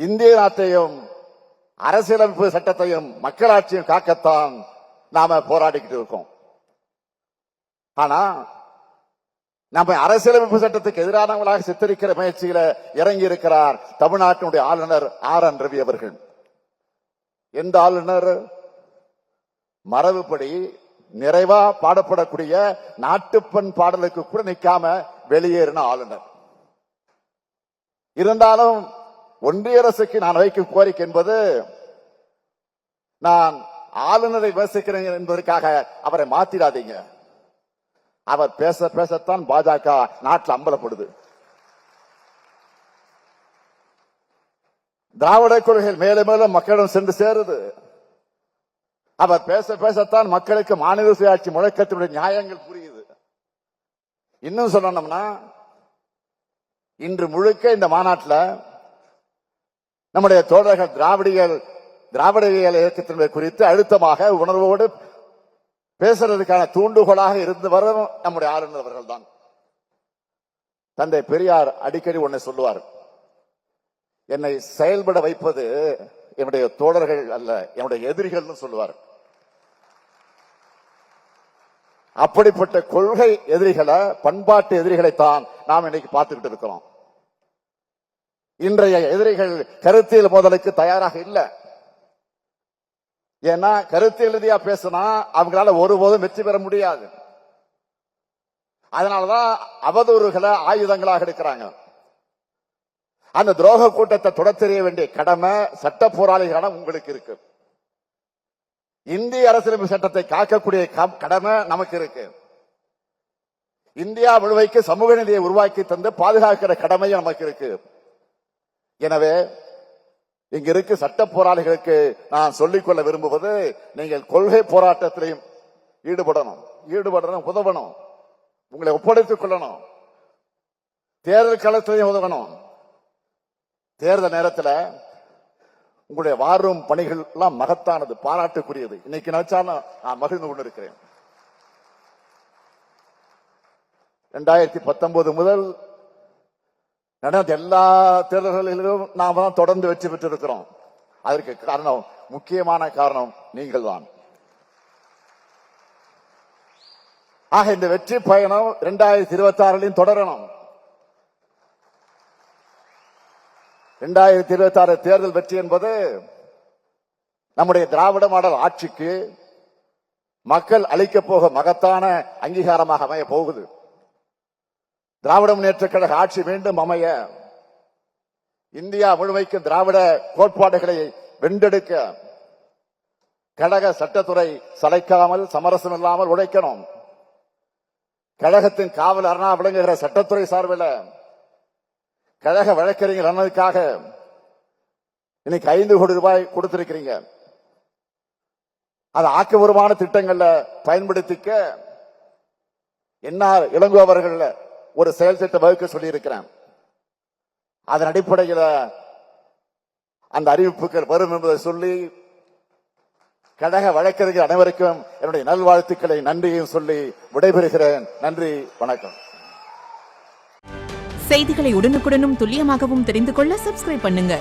இந்திய நாட்டையும் அரசியலமைப்பு சட்டத்தையும் மக்களாட்சியும் காக்கத்தான் நாம போராடிக்கிட்டு இருக்கோம். ஆனா நம்ம அரசியலமைப்பு சட்டத்துக்கு எதிரானவங்களாக சித்தரிக்கிற முயற்சியில இறங்கி இருக்கிறார் தமிழ்நாட்டினுடைய ஆளுநர் RN ரவி அவர்கள். எந்த ஆளுநர்? மரபுப்படி நிறைவா பாடப்படக்கூடிய நாட்டுப்பண் பாடலுக்கு கூட நிக்காம வெளியேறின ஆளுநர். இருந்தாலும் ஒன்றிய அரசுக்கு நான் வைக்கும் கோரிக்கை என்பது, நான் ஆளுநரை விமர்சிக்கிறேன் என்பதற்காக அவரை மாத்திடாதீங்க. அவர் பேச பேசத்தான் பாஜக நாட்டில் அம்பலப்படுது. திராவிட கொள்கைகள் மேலும் மேலும் மக்களிடம் சென்று சேருது. அவர் பேச பேசத்தான் மக்களுக்கு மாநில சுயாட்சி முழக்கத்தினுடைய நியாயங்கள் புரியுது. இன்னும் சொல்லணும்னா, இன்று முழுக்க இந்த மாநாட்டில் நம்முடைய தோழர்கள் திராவிடியல் இயக்கத்தினுடைய குறித்து அழுத்தமாக உணர்வோடு பேசுறதுக்கான தூண்டுகோலாக இருந்து வரும் நம்முடைய ஆளுநர் அவர்கள் தான். தந்தை பெரியார் அடிக்கடி ஒன்றை சொல்லுவார், என்னை செயல்பட வைப்பது என்னுடைய தோழர்கள் அல்ல, என்னுடைய எதிரிகள் சொல்லுவார். அப்படிப்பட்ட கொள்கை எதிரிகளை, பண்பாட்டு எதிரிகளைத்தான் நாம் இன்னைக்கு பார்த்துக்கிட்டு இருக்கிறோம். இன்றைய எதிரிகள் கருத்தியல் மோதலுக்கு தயாராக இல்லை. ஏன்னா கருத்தியல் ரீதியா பேசினா அவங்களால ஒருபோதும் வெற்றி பெற முடியாது. அதனாலதான் அவதூறுகளை ஆயுதங்களாக எடுக்கிறாங்க. அந்த துரோக கூட்டத்தை தொடத்தெறிய வேண்டிய கடமை சட்ட போராளிகளிடம் உங்களுக்கு இருக்கு. இந்திய அரசியலமைப்பு சட்டத்தை காக்கக்கூடிய கடமை நமக்கு இருக்கு. இந்தியா முழுமைக்கு சமூக நீதியை உருவாக்கி தந்து பாதுகாக்கிற கடமையும் நமக்கு இருக்கு. எனவே இங்க இருக்கு சட்ட போராளிகளுக்கு நான் சொல்லிக்கொள்ள விரும்புவது, நீங்கள் கொள்கை போராட்டத்திலையும் ஈடுபடணும், உதவணும், உங்களை ஒப்படைத்துக் கொள்ளணும், தேர்தல் களத்திலையும் உதவணும். தேர்தல் நேரத்தில் உங்களுடைய வாரும் பணிகள் எல்லாம் மகத்தானது, பாராட்டுக்குரியது. இன்னைக்கு நினைச்சாலும் நான் மகிழ்ந்து கொண்டு இருக்கிறேன். 2019 முதல் நடந்த எல்லா தேர்தல்களிலும் நாம தான் தொடர்ந்து வெற்றி பெற்றிருக்கிறோம். அதற்கு காரணம், முக்கியமான காரணம் நீங்கள் தான். ஆக இந்த வெற்றி பயணம் 2026 தொடரணும். 2026 தேர்தல் வெற்றி என்பது நம்முடைய திராவிட மாடல் ஆட்சிக்கு மக்கள் அளிக்க போக மகத்தான அங்கீகாரமாக அமைய போகுது. திராவிட முன்னேற்ற கழக ஆட்சி மீண்டும் அமைய, இந்தியா முழுமைக்கு திராவிட கோட்பாடுகளை வென்றெடுக்க கழக சட்டத்துறை சளைக்காமல் சமரசம் இல்லாமல் உழைக்கணும். கழகத்தின் காவல் அரணா விளங்குகிற சட்டத்துறை சார்பில் கழக வழக்கறிஞர் அண்ணனுக்காக இன்னைக்கு 5 கோடி ரூபாய் கொடுத்திருக்கிறீங்க. அது ஆக்கபூர்வமான திட்டங்கள்ல பயன்படுத்திக்க என்ஆர் இளங்கோ அவர்கள் ஒரு செயல் திட்டம் வகுக்க சொல்லி இருக்கிறேன். அதன் அடிப்படையில் அந்த அறிவிப்புகள் வரும் என்பதை சொல்லி கழக வழக்கறிஞர் அனைவருக்கும் என்னுடைய நல்வாழ்த்துக்களை நன்றியும் சொல்லி விடைபெறுகிறேன். நன்றி, வணக்கம். செய்திகளை உடனுக்குடனும் துல்லியமாகவும் தெரிந்து கொள்ள சப்ஸ்கிரைப் பண்ணுங்க.